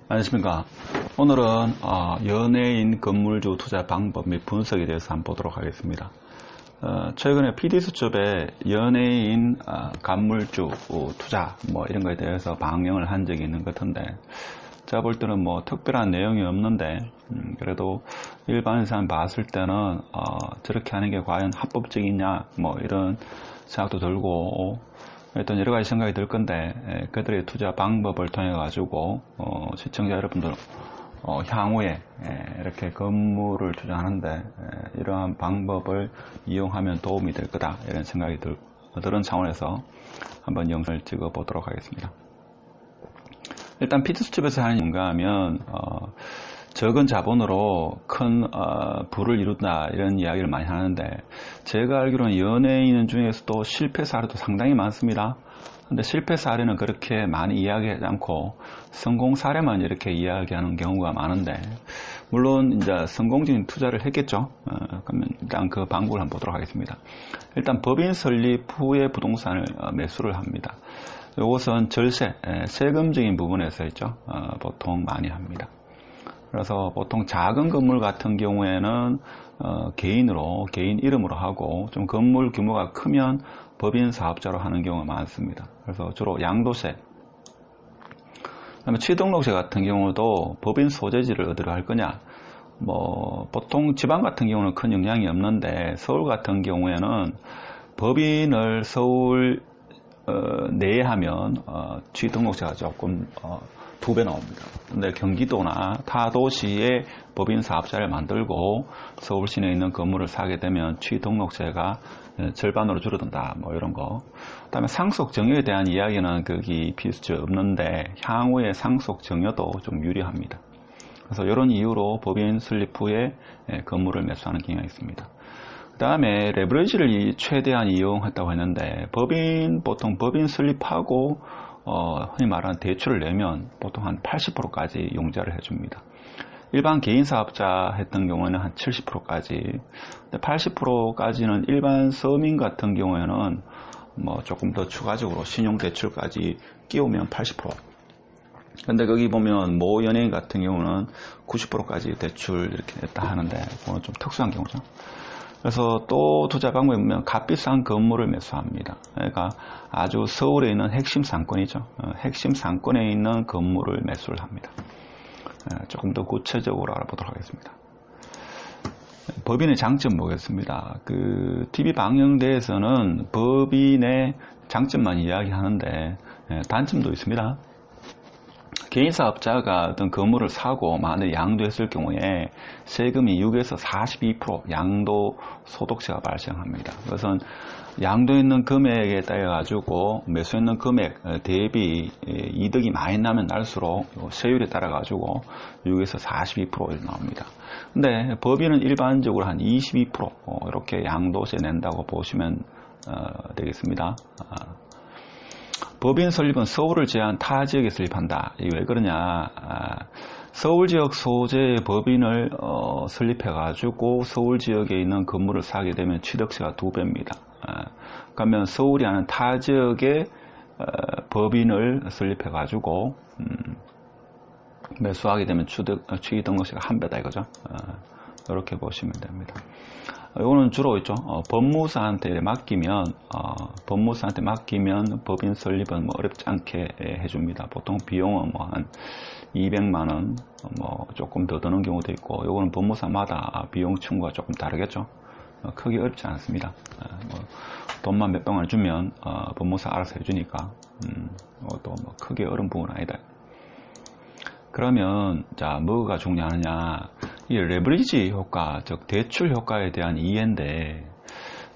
안녕하십니까. 오늘은 연예인 건물주 투자 방법 및 분석에 대해서 한번 보도록 하겠습니다. 최근에 PD수첩에 연예인 건물주 투자 이런 거에 대해서 방영을 한 적이 있는 것 같은데, 제가 볼 때는 특별한 내용이 없는데 그래도 일반 사람 봤을 때는 저렇게 하는 게 과연 합법적이냐 이런 생각도 들고, 일단 여러 가지 생각이 들 건데, 그들의 투자 방법을 통해 가지고 시청자 여러분들 향후에 이렇게 건물을 투자하는데 이러한 방법을 이용하면 도움이 될 거다, 이런 생각이 드는 차원에서 한번 영상을 찍어 보도록 하겠습니다. 일단 PD수첩에서 하는 뭔가 하면 적은 자본으로 큰 부를 이룬다, 이런 이야기를 많이 하는데, 제가 알기로는 연예인 중에서도 실패 사례도 상당히 많습니다. 근데 실패 사례는 그렇게 많이 이야기하지 않고 성공 사례만 이렇게 이야기하는 경우가 많은데, 물론 이제 성공적인 투자를 했겠죠. 그러면 일단 그 방법을 한번 보도록 하겠습니다. 일단 법인 설립 후에 부동산을 매수를 합니다. 이것은 절세, 세금적인 부분에서 있죠. 보통 많이 합니다. 그래서 보통 작은 건물 같은 경우에는 개인 이름으로 하고, 좀 건물 규모가 크면 법인 사업자로 하는 경우가 많습니다. 그래서 주로 양도세, 그다음에 취등록세 같은 경우도 법인 소재지를 어디로 할 거냐, 보통 지방 같은 경우는 큰 영향이 없는데, 서울 같은 경우에는 법인을 서울 내에 하면 취등록세가 조금 2배 나옵니다. 근데 경기도나 타 도시에 법인 사업자를 만들고 서울 시내에 있는 건물을 사게 되면 취등록세가 절반으로 줄어든다, 이런 거. 그다음에 상속 증여에 대한 이야기는 거기 필수 없는데, 향후에 상속 증여도 좀 유리합니다. 그래서 이런 이유로 법인 설립 후에 건물을 매수하는 경향이 있습니다. 그 다음에 레버리지를 최대한 이용했다고 했는데, 보통 법인 설립하고 흔히 말하는 대출을 내면 보통 한 80%까지 용자를 해줍니다. 일반 개인 사업자 했던 경우에는 한 70%까지, 80%까지는 일반 서민 같은 경우에는 조금 더 추가적으로 신용대출까지 끼우면 80%. 근데 거기 보면 모 연예인 같은 경우는 90%까지 대출 이렇게 냈다 하는데, 그건 좀 특수한 경우죠. 그래서 또 투자 방법에 보면 값비싼 건물을 매수합니다. 그러니까 아주 서울에 있는 핵심 상권이죠. 핵심 상권에 있는 건물을 매수를 합니다. 조금 더 구체적으로 알아보도록 하겠습니다. 법인의 장점 보겠습니다. TV 방영대에서는 법인의 장점만 이야기하는데, 단점도 있습니다. 개인 사업자가 어떤 건물을 사고 만약에 양도했을 경우에 세금이 6에서 42% 양도 소득세가 발생합니다. 그것은 양도했는 금액에 따라 가지고 매수했는 금액 대비 이득이 많이 나면 날수록 세율에 따라 가지고 6에서 42% 나옵니다. 근데 법인은 일반적으로 한 22% 이렇게 양도세 낸다고 보시면 되겠습니다. 법인 설립은 서울을 제한 타 지역에 설립한다. 이게 왜 그러냐? 서울 지역 소재의 법인을 설립해가지고 서울 지역에 있는 건물을 사게 되면 취득세가 2배입니다. 그러면 서울이 아닌 타 지역에 법인을 설립해가지고 매수하게 되면 취등록세가 1배다 이거죠. 이렇게 보시면 됩니다. 이거는 주로 있죠. 법무사한테 맡기면 법인 설립은 어렵지 않게 해줍니다. 보통 비용은 한 200만원, 조금 더 드는 경우도 있고, 요거는 법무사마다 비용 층과 조금 다르겠죠. 크게 어렵지 않습니다. 돈만 몇백만 원 주면 법무사 알아서 해주니까 또 크게 어려운 부분은 아니다. 그러면 자, 뭐가 중요하느냐? 이 레버리지 효과, 즉 대출 효과에 대한 이해인데,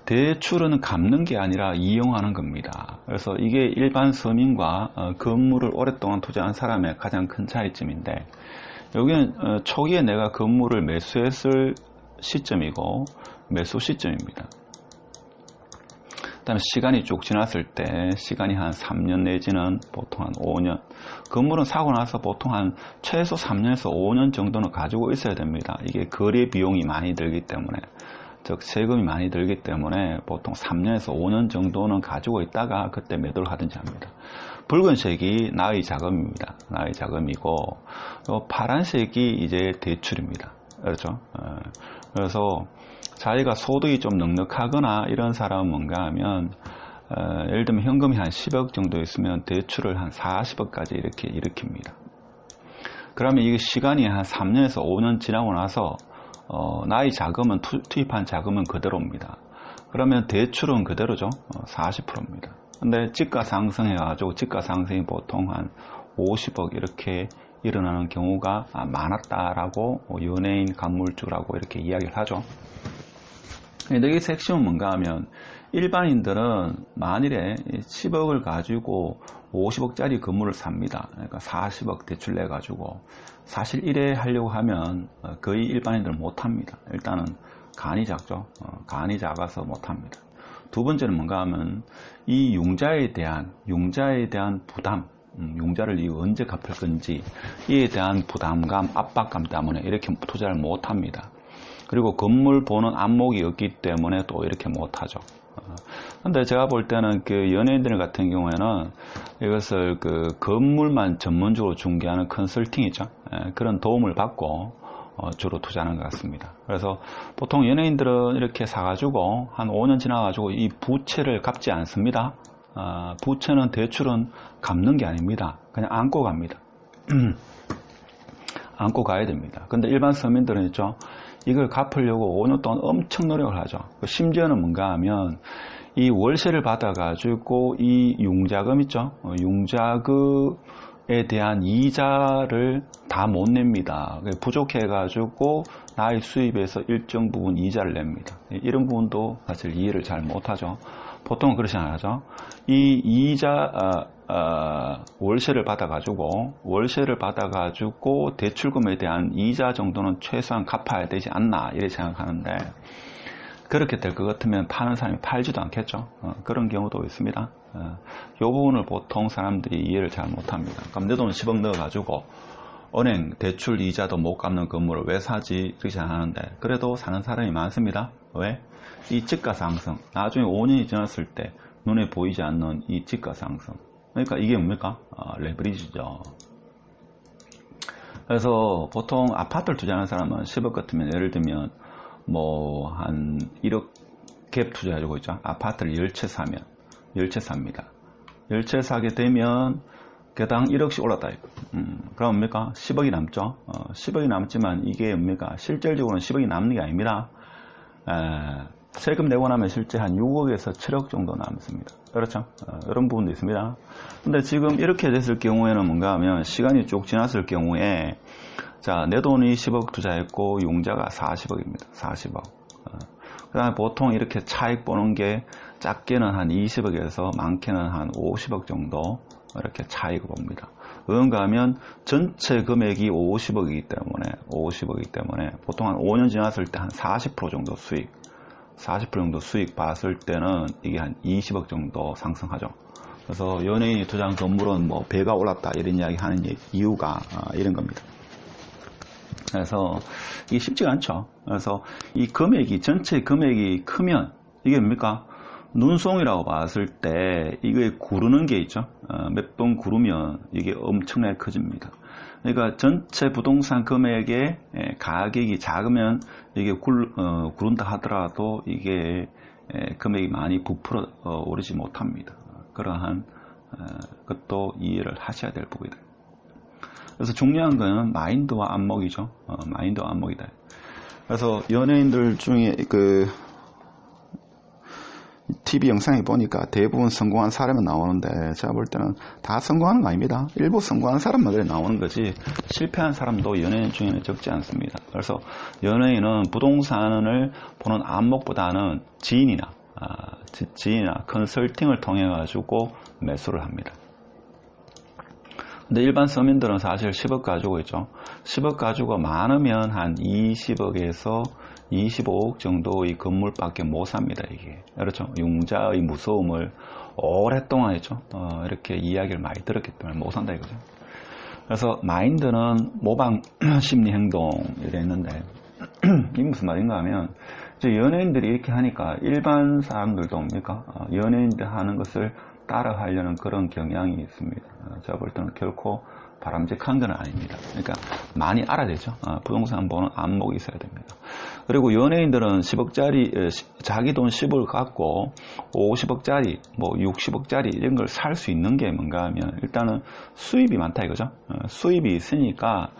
대출은 갚는 게 아니라 이용하는 겁니다. 그래서 이게 일반 서민과 건물을 오랫동안 투자한 사람의 가장 큰 차이점인데, 여기는 초기에 내가 건물을 매수했을 시점이고 매수 시점입니다. 그 다음에 시간이 쭉 지났을 때, 시간이 한 3년 내지는 보통 한 5년. 건물은 사고 나서 보통 한 최소 3년에서 5년 정도는 가지고 있어야 됩니다. 이게 거래 비용이 많이 들기 때문에. 즉 세금이 많이 들기 때문에 보통 3년에서 5년 정도는 가지고 있다가 그때 매도를 하든지 합니다. 붉은색이 나의 자금입니다. 나의 자금이고, 파란색이 이제 대출입니다. 그렇죠? 그래서 자기가 소득이 좀 넉넉하거나 이런 사람은 뭔가 하면, 예를 들면 현금이 한 10억 정도 있으면 대출을 한 40억까지 이렇게 일으킵니다. 그러면 이게 시간이 한 3년에서 5년 지나고 나서, 나의 자금은 투입한 자금은 그대로입니다. 그러면 대출은 그대로죠. 40%입니다. 근데 지가 상승해가지고 지가 상승이 보통 한 50억 이렇게 일어나는 경우가 많았다라고 연예인 간물주라고 이렇게 이야기를 하죠. 근데 여기서 핵심은 뭔가 하면 일반인들은 만일에 10억을 가지고 50억짜리 건물을 삽니다. 그러니까 40억 대출 내가지고 사실 이래 하려고 하면 거의 일반인들은 못합니다. 일단은 간이 작죠. 간이 작아서 못합니다. 두 번째는 뭔가 하면 이 융자에 대한 부담, 융자를 이거 언제 갚을 건지 이에 대한 부담감, 압박감 때문에 이렇게 투자를 못합니다. 그리고 건물 보는 안목이 없기 때문에 또 이렇게 못하죠. 근데 제가 볼 때는 그 연예인들 같은 경우에는 이것을 그 건물만 전문적으로 중개하는 컨설팅이죠. 그런 도움을 받고 주로 투자하는 것 같습니다. 그래서 보통 연예인들은 이렇게 사가지고 한 5년 지나가지고 이 부채를 갚지 않습니다. 부채는 대출은 갚는 게 아닙니다. 그냥 안고 갑니다. 안고 가야 됩니다. 근데 일반 서민들은 있죠. 이걸 갚으려고 5년 동안 엄청 노력을 하죠. 심지어는 뭔가 하면 이 월세를 받아가지고 이 융자금 있죠. 융자금에 대한 이자를 다 못 냅니다. 부족해가지고 나의 수입에서 일정 부분 이자를 냅니다. 이런 부분도 사실 이해를 잘 못하죠. 보통은 그렇지 않아죠. 이 이자, 월세를 받아가지고 대출금에 대한 이자 정도는 최소한 갚아야 되지 않나 이렇게 생각하는데 그렇게 될 것 같으면 파는 사람이 팔지도 않겠죠. 그런 경우도 있습니다. 이 부분을 보통 사람들이 이해를 잘 못합니다. 그럼 내 돈을 10억 넣어가지고 은행 대출 이자도 못 갚는 건물을 왜 사지 이렇게 생각하는데 그래도 사는 사람이 많습니다. 왜? 이 지가 상승, 나중에 5년이 지났을 때 눈에 보이지 않는 이 지가 상승. 그러니까 이게 뭡니까? 레버리지죠. 그래서 보통 아파트를 투자하는 사람은 10억 같으면 예를 들면 뭐 한 1억 갭 투자해주고 있죠. 아파트를 10채 사면 10채 삽니다. 10채 사게 되면 개당 1억씩 올랐다. 그럼 뭡니까? 10억이 남죠. 10억이 남지만 이게 뭡니까? 실질적으로는 10억이 남는 게 아닙니다. 세금 내고 나면 실제 한 6억에서 7억 정도 남습니다. 그렇죠? 이런 부분도 있습니다. 근데 지금 이렇게 됐을 경우에는 뭔가 하면 시간이 쭉 지났을 경우에 자, 내 돈이 10억 투자했고 융자가 40억입니다. 40억. 그 다음에 보통 이렇게 차익 보는 게 작게는 한 20억에서 많게는 한 50억 정도 이렇게 차익을 봅니다. 그런가 하면 전체 금액이 50억이기 때문에 보통 한 5년 지났을 때 한 40% 정도 수익 40% 정도 수익 봤을 때는 이게 한 20억 정도 상승하죠. 그래서 연예인이 투자한 건물은 뭐 배가 올랐다 이런 이야기 하는 이유가 이런 겁니다. 그래서 이게 쉽지가 않죠. 그래서 이 금액이 전체 금액이 크면 이게 뭡니까? 눈송이라고 봤을 때 이게 구르는 게 있죠. 몇 번 구르면 이게 엄청나게 커집니다. 그러니까 전체 부동산 금액의 가격이 작으면 이게 구른다 하더라도 이게 금액이 많이 부풀어 오르지 못합니다. 그러한 것도 이해를 하셔야 될 부분이다. 그래서 중요한 거는 마인드와 안목이죠. 마인드와 안목이다. 그래서 연예인들 중에 그 TV 영상에 보니까 대부분 성공한 사람은 나오는데 제가 볼 때는 다 성공하는 거 아닙니다. 일부 성공한 사람만 나오는 거지 실패한 사람도 연예인 중에는 적지 않습니다. 그래서 연예인은 부동산을 보는 안목보다는 지인이나 컨설팅을 통해 가지고 매수를 합니다. 근데 일반 서민들은 사실 10억 가지고 있죠. 10억 가지고 많으면 한 20억에서 25억 정도의 건물밖에 못 삽니다, 이게. 그렇죠. 융자의 무서움을 오랫동안 했죠. 이렇게 이야기를 많이 들었기 때문에 못 산다 이거죠. 그래서 마인드는 모방 심리 행동 이랬는데 이게 무슨 말인가 하면 이제 연예인들이 이렇게 하니까 일반 사람들도 뭡니까? 연예인들 하는 것을 따라 하려는 그런 경향이 있습니다. 제가 볼 때는 결코 바람직한 건 아닙니다. 그러니까 많이 알아야 되죠. 부동산 보는 안목이 있어야 됩니다. 그리고 연예인들은 10억짜리, 자기 돈 10을 갖고 50억짜리, 뭐 60억짜리 이런 걸 살 수 있는 게 뭔가 하면 일단은 수입이 많다 이거죠. 수입이 있으니까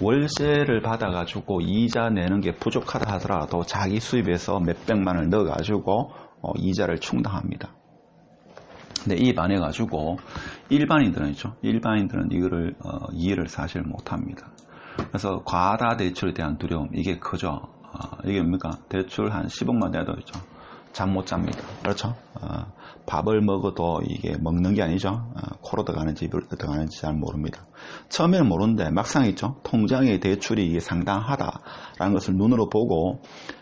월세를 받아가지고 이자 내는 게 부족하다 하더라도 자기 수입에서 몇백만을 넣어가지고 이자를 충당합니다. 근데 이에 반해가지고 일반인들은 이거를 이해를 사실 못합니다. 그래서 과다 대출에 대한 두려움 이게 크죠. 이게 뭡니까? 대출 한 10억만 내도 있죠. 잠 못 잡니다. 그렇죠? 밥을 먹어도 이게 먹는 게 아니죠. 코로 들어가는지 입으로 들어가는지 잘 모릅니다. 처음에는 모르는데 막상 있죠. 통장의 대출이 이게 상당하다라는 것을 눈으로 보고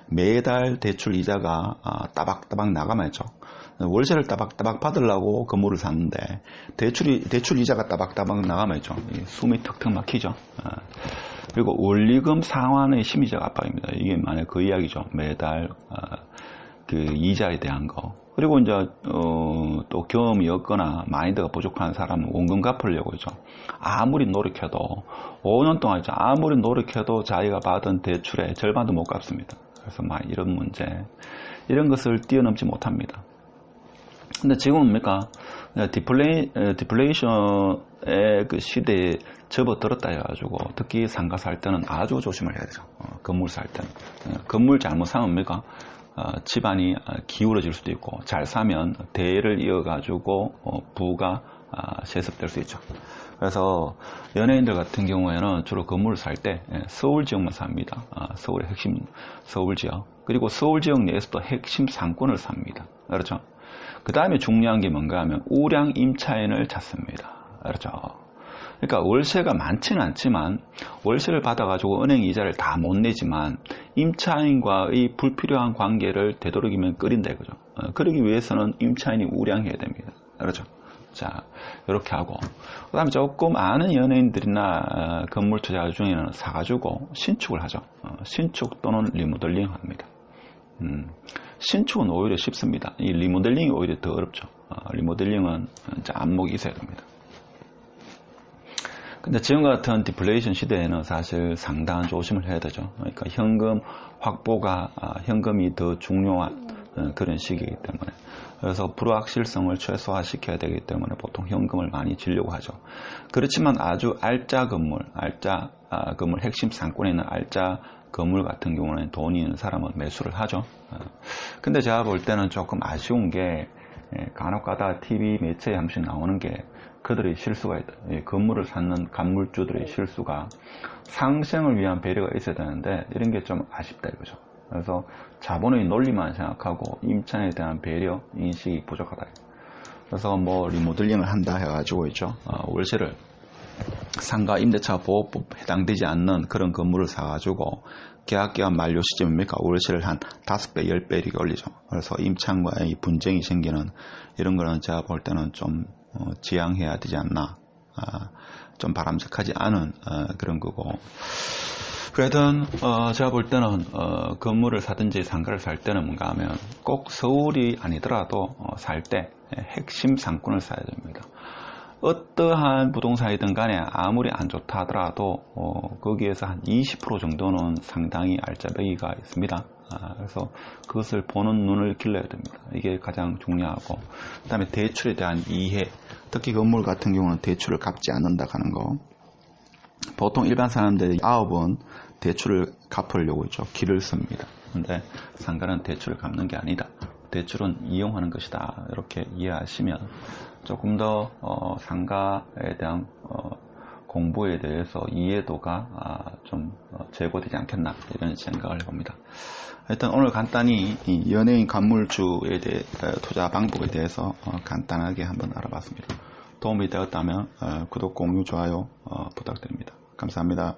매달 대출 이자가 따박따박 나가면 있죠. 월세를 따박따박 받으려고 건물을 샀는데 대출 이자가 따박따박 나가면 있죠. 숨이 턱턱 막히죠. 그리고 원리금 상환의 심리적 압박입니다. 이게 만약 그 이야기죠. 매달 그 이자에 대한 거. 그리고 이제 또 경험이 없거나 마인드가 부족한 사람은 원금 갚으려고 하죠. 아무리 노력해도 5년 동안 아무리 노력해도 자기가 받은 대출의 절반도 못 갚습니다. 그래서 막 이런 문제, 이런 것을 뛰어넘지 못합니다. 근데 지금은 뭡니까? 디플레이션의 그 시대에 접어들었다 해가지고 특히 상가 살 때는 아주 조심을 해야 되죠. 건물 살 때는. 건물 잘못 사면 뭡니까? 집안이 기울어질 수도 있고 잘 사면 대를 이어가지고 부가 세습될 수 있죠. 그래서 연예인들 같은 경우에는 주로 건물을 살 때 서울 지역만 삽니다. 서울의 핵심 서울 지역, 그리고 서울 지역 내에서도 핵심 상권을 삽니다. 그렇죠? 그 다음에 중요한 게 뭔가 하면 우량 임차인을 찾습니다. 그렇죠? 그러니까 월세가 많지는 않지만 월세를 받아가지고 은행 이자를 다 못 내지만 임차인과의 불필요한 관계를 되도록이면 끓인다 이거죠. 그러기 위해서는 임차인이 우량해야 됩니다. 그렇죠? 자, 이렇게 하고 그 다음에 조금 아는 연예인들이나 건물 투자 중에는 사가지고 신축을 하죠. 신축 또는 리모델링 합니다. 신축은 오히려 쉽습니다. 이 리모델링이 오히려 더 어렵죠. 리모델링은 이제 안목이 있어야 됩니다. 근데 지금 같은 디플레이션 시대에는 사실 상당한 조심을 해야 되죠. 그러니까 현금 확보가, 현금이 더 중요한 그런 시기이기 때문에. 그래서 불확실성을 최소화시켜야 되기 때문에 보통 현금을 많이 지려고 하죠. 그렇지만 아주 알짜 건물, 핵심 상권에 있는 알짜 건물 같은 경우는 돈이 있는 사람은 매수를 하죠. 근데 제가 볼 때는 조금 아쉬운 게 간혹가다 TV 매체에 한 번씩 나오는 게 그들의 실수가 있다. 건물을 사는 건물주들의 실수가 상생을 위한 배려가 있어야 되는데 이런 게 좀 아쉽다 이거죠. 그래서 자본의 논리만 생각하고 임차인에 대한 배려 인식이 부족하다. 그래서 뭐 리모델링을 한다 해가지고 있죠. 월세를 상가 임대차 보호법 해당되지 않는 그런 건물을 사가지고 계약기간 만료 시점입니까? 월세를 한 5배, 10배 이렇게 올리죠. 그래서 임차인과의 분쟁이 생기는 이런 거는 제가 볼 때는 좀 지양해야 되지 않나. 좀 바람직하지 않은 그런 거고. 그래든 제가 볼 때는 건물을 사든지 상가를 살 때는 뭔가 하면 꼭 서울이 아니더라도 살 때 핵심 상권을 사야 됩니다. 어떠한 부동산이든 간에 아무리 안 좋다 하더라도 거기에서 한 20% 정도는 상당히 알짜배기가 있습니다. 그래서 그것을 보는 눈을 길러야 됩니다. 이게 가장 중요하고, 그 다음에 대출에 대한 이해, 특히 건물 같은 경우는 대출을 갚지 않는다 하는 거. 보통 일반 사람들이 9번 대출을 갚으려고 있죠. 길을 씁니다. 근데 상가는 대출을 갚는 게 아니다. 대출은 이용하는 것이다. 이렇게 이해하시면 조금 더 상가에 대한 공부에 대해서 이해도가 좀 제고되지 않겠나 이런 생각을 해봅니다. 일단 오늘 간단히 이 연예인 건물주에 대해 투자 방법에 대해서 간단하게 한번 알아봤습니다. 도움이 되었다면 구독, 공유, 좋아요 부탁드립니다. 감사합니다.